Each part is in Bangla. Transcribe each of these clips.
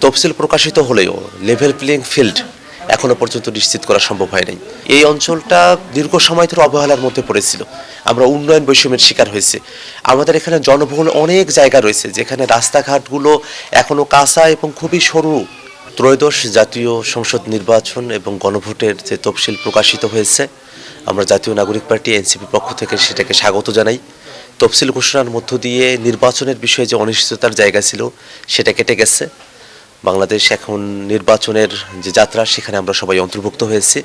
তফসিল প্রকাশিত হলেও লেভেল প্লেইং ফিল্ড এখনো পর্যন্ত নিশ্চিত করা সম্ভব হয় নাই। এই অঞ্চলটা দীর্ঘ সময় ধরে অবহেলার মধ্যে পড়েছিল। আমরা উন্নয়ন বৈষম্যের শিকার হয়েছে। আমাদের এখানে জনবহুল অনেক জায়গা রয়েছে যেখানে রাস্তাঘাটগুলো এখনো কাঁচা এবং খুবই সরু। ত্রয়োদশ জাতীয় সংসদ নির্বাচন এবং গণভোটের যে তফসিল প্রকাশিত হয়েছে, আমরা জাতীয় নাগরিক পার্টি এনসিপির পক্ষ থেকে সেটাকে স্বাগত জানাই। তফসিল ঘোষণার মধ্য দিয়ে নির্বাচনের বিষয়ে যে অনিশ্চয়তার জায়গা ছিল সেটা কেটে গেছে। বাংলাদেশ এখন নির্বাচনের যে যাত্রা সেখানে আমরা সবাই অন্তর্ভুক্ত হয়েছি।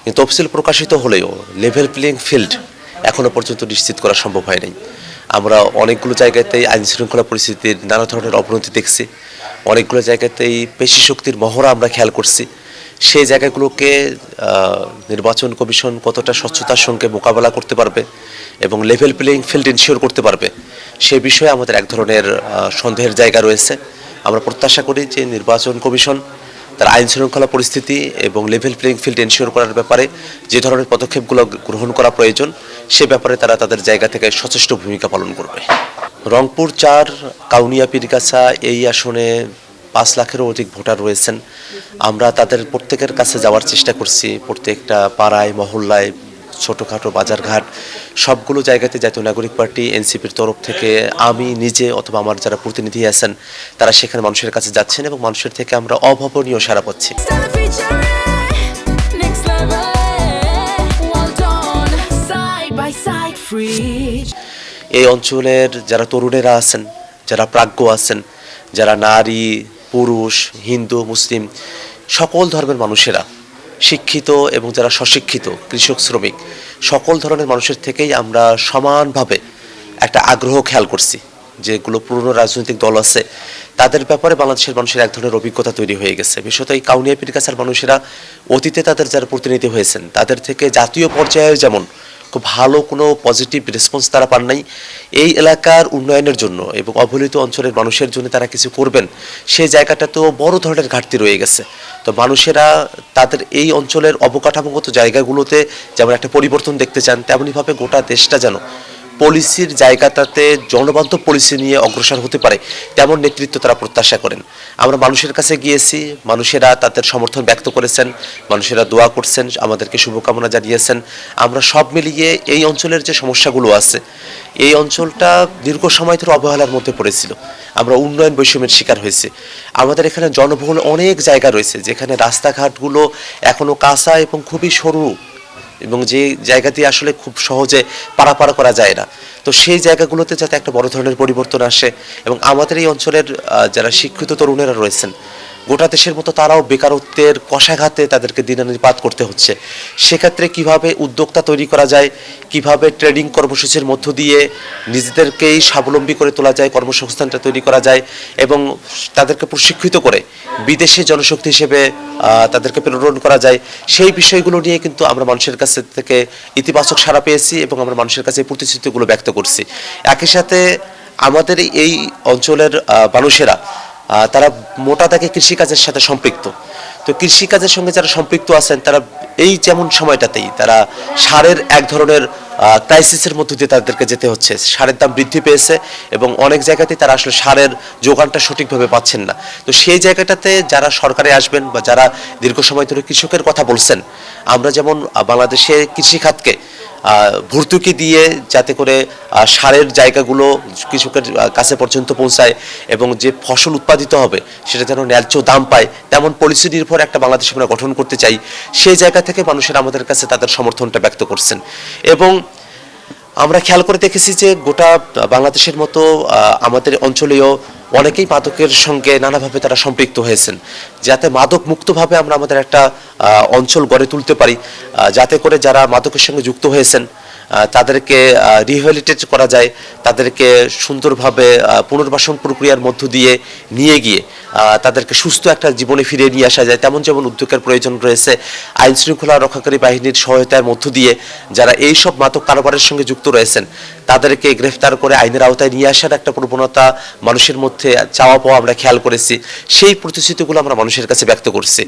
কিন্তু তফসিল প্রকাশিত হলেও লেভেল প্লেইং ফিল্ড এখনো পর্যন্ত নিশ্চিত করা সম্ভব হয় নাই। আমরা অনেকগুলো জায়গাতেই আইন শৃঙ্খলা পরিস্থিতির নানা ধরনের অবনতি দেখছি। অনেকগুলো জায়গাতেই পেশি শক্তির মহড়া আমরা খেয়াল করছি। সেই জায়গাগুলোকে নির্বাচন কমিশন কতটা স্বচ্ছতার সঙ্গে মোকাবেলা করতে পারবে এবং লেভেল প্লেইং ফিল্ড ইনশিওর করতে পারবে সে বিষয়ে আমাদের এক ধরনের সন্দেহের জায়গা রয়েছে। আমরা প্রত্যাশা করি যে নির্বাচন কমিশন তার আইন শৃঙ্খলা পরিস্থিতি এবং লেভেল প্লেইং ফিল্ড এনশিওর করার ব্যাপারে যে ধরনের পদক্ষেপগুলো গ্রহণ করা প্রয়োজন সে ব্যাপারে তারা তাদের জায়গা থেকে সচেষ্ট ভূমিকা পালন করবে। রংপুর ৪ কাউনিয়া পীরগাছা এই আসনে ৫ লাখেরও অধিক ভোটার রয়েছেন। আমরা তাদের প্রত্যেকের কাছে যাওয়ার চেষ্টা করছি। প্রত্যেকটা পাড়ায় মহল্লায় ছোটোখাটো বাজারঘাট সবগুলো জায়গাতে জাতীয় নাগরিক পার্টি এনসিপির তরফ থেকে আমি নিজে অথবা আমার যারা প্রতিনিধি আছেন তারা সেখানে মানুষের কাছে যাচ্ছেন এবং মানুষের থেকে আমরা অভাবনীয় সাড়া পাচ্ছি। এই অঞ্চলের যারা তরুণেরা আছেন, যারা প্রাজ্ঞ আছেন, যারা নারী পুরুষ হিন্দু মুসলিম সকল ধর্মের মানুষেরা শিক্ষিত এবং যারা স্বশিক্ষিত কৃষক শ্রমিক সকল ধরনের মানুষের থেকেই আমরা সমানভাবে একটা আগ্রহ খেয়াল করছি। যেগুলো পুরনো রাজনৈতিক দল আছে তাদের ব্যাপারে বাংলাদেশের মানুষের এক ধরনের অভিজ্ঞতা তৈরি হয়ে গেছে। বিশেষত এই কাউনিয়া পীরগাছার মানুষেরা অতীতে তাদের যারা প্রতিনিধি হয়েছেন তাদের থেকে জাতীয় পর্যায়ে যেমন খুব ভালো কোনো পজিটিভ রেসপন্স তারা পান নাই। এই এলাকার উন্নয়নের জন্য এবং অবহেলিত অঞ্চলের মানুষের জন্য তারা কিছু করবেন সেই জায়গাটাতেও বড় ধরনের ঘাটতি রয়ে গেছে। তো মানুষেরা তাদের এই অঞ্চলের অবকাঠামোগত জায়গাগুলোতে যেমন একটা পরিবর্তন দেখতে চান তেমনইভাবে গোটা দেশটা যেন পলিসির জায়গাটাতে জনবান্ধব পলিসি নিয়ে অগ্রসর হতে পারে তেমন নেতৃত্ব তারা প্রত্যাশা করেন। আমরা মানুষের কাছে গিয়েছি, মানুষেরা তাদের সমর্থন ব্যক্ত করেছেন, মানুষেরা দোয়া করছেন, আমাদেরকে শুভকামনা জানিয়েছেন। আমরা সব মিলিয়ে এই অঞ্চলের যে সমস্যাগুলো আছে এই অঞ্চলটা দীর্ঘ সময় ধরে অবহেলার মধ্যে পড়েছিল। আমরা উন্নয়ন বৈষম্যের শিকার হয়েছি। আমাদের এখানে জনবহুল অনেক জায়গা রয়েছে যেখানে রাস্তাঘাটগুলো এখনো কাঁচা এবং খুবই সরু এবং যে জায়গা দিয়ে আসলে খুব সহজে পারাপার করা যায় না। তো সেই জায়গাগুলোতে যাতে একটা বড় ধরনের পরিবর্তন আসে এবং আমাদের এই অঞ্চলের যারা শিক্ষিত তরুণেরা রয়েছেন গোটা দেশের মতো তারাও বেকারত্বের কষাঘাতে তাদেরকে দিনানিপাত করতে হচ্ছে। সেক্ষেত্রে কিভাবে উদ্যোক্তা তৈরি করা যায়, কিভাবে ট্রেডিং কর্মসূচির মধ্য দিয়ে নিজেদেরকেই স্বাবলম্বী করে তোলা যায়, কর্মসংস্থানটা তৈরি করা যায় এবং তাদেরকে প্রশিক্ষিত করে বিদেশি জনশক্তি হিসেবে তাদেরকে প্রেরণ করা যায় সেই বিষয়গুলো নিয়ে কিন্তু আমরা মানুষের কাছ থেকে ইতিবাচক সাড়া পেয়েছি এবং আমরা মানুষের কাছে প্রতিশ্রুতিগুলো ব্যক্ত করছি। একই সাথে আমাদের এই অঞ্চলের মানুষেরা তারা মোটা দাগে কৃষিকাজের সাথে সম্পৃক্ত। তো কৃষিকাজের সঙ্গে যারা সম্পৃক্ত আছেন তারা এই যেমন সময়টাতেই তারা সারের এক ধরনের ক্রাইসিসের মধ্য দিয়ে তাদেরকে যেতে হচ্ছে। সারের দাম বৃদ্ধি পেয়েছে এবং অনেক জায়গাতেই তারা আসলে সারের যোগানটা সঠিকভাবে পাচ্ছেন না। তো সেই জায়গাটাতে যারা সরকারে আসবেন বা যারা দীর্ঘ সময় ধরে কৃষকের কথা বলছেন, আমরা যেমন বাংলাদেশে কৃষিখাতকে ভর্তুকি দিয়ে যাতে করে সারের জায়গাগুলো কৃষকের কাছে পর্যন্ত পৌঁছায় এবং যে ফসল উৎপাদিত হবে সেটা যেন ন্যায্য দাম পায় তেমন পলিসি নির্ভর একটা বাংলাদেশ আমরা গঠন করতে চাই। সেই জায়গা থেকে মানুষেরা আমাদের কাছে তাদের সমর্থনটা ব্যক্ত করছেন এবং আমরা খেয়াল করে দেখেছি যে গোটা বাংলাদেশের মতো আমাদের অঞ্চলেও অনেকেই মাদকের সঙ্গে নানাভাবে তারা সম্পৃক্ত হয়েছেন। যাতে মাদক মুক্তভাবে আমরা আমাদের একটা অঞ্চল গড়ে তুলতে পারি, যাতে করে যারা মাদকের সঙ্গে যুক্ত হয়েছেন তাদেরকে রিহ্যাবিলিটেট করা যায়, তাদেরকে সুন্দরভাবে পুনর্বাসন প্রক্রিয়ার মধ্য দিয়ে নিয়ে গিয়ে তাদেরকে সুস্থ একটা জীবনে ফিরিয়ে নিয়ে আসা যায় তেমন যেমন উদ্যোগের প্রয়োজন রয়েছে। আইন শৃঙ্খলা রক্ষাকারী বাহিনীর সহায়তার মধ্য দিয়ে যারা এই সব মাদক কারবারের সঙ্গে যুক্ত রয়েছেন তাদেরকে গ্রেফতার করে আইনের আওতায় নিয়ে আসার একটা প্রবণতা মানুষের মধ্যে চাওয়া পাওয়া আমরা খেয়াল করেছি। সেই প্রতিশ্রুতিগুলো আমরা মানুষের কাছে ব্যক্ত করছি।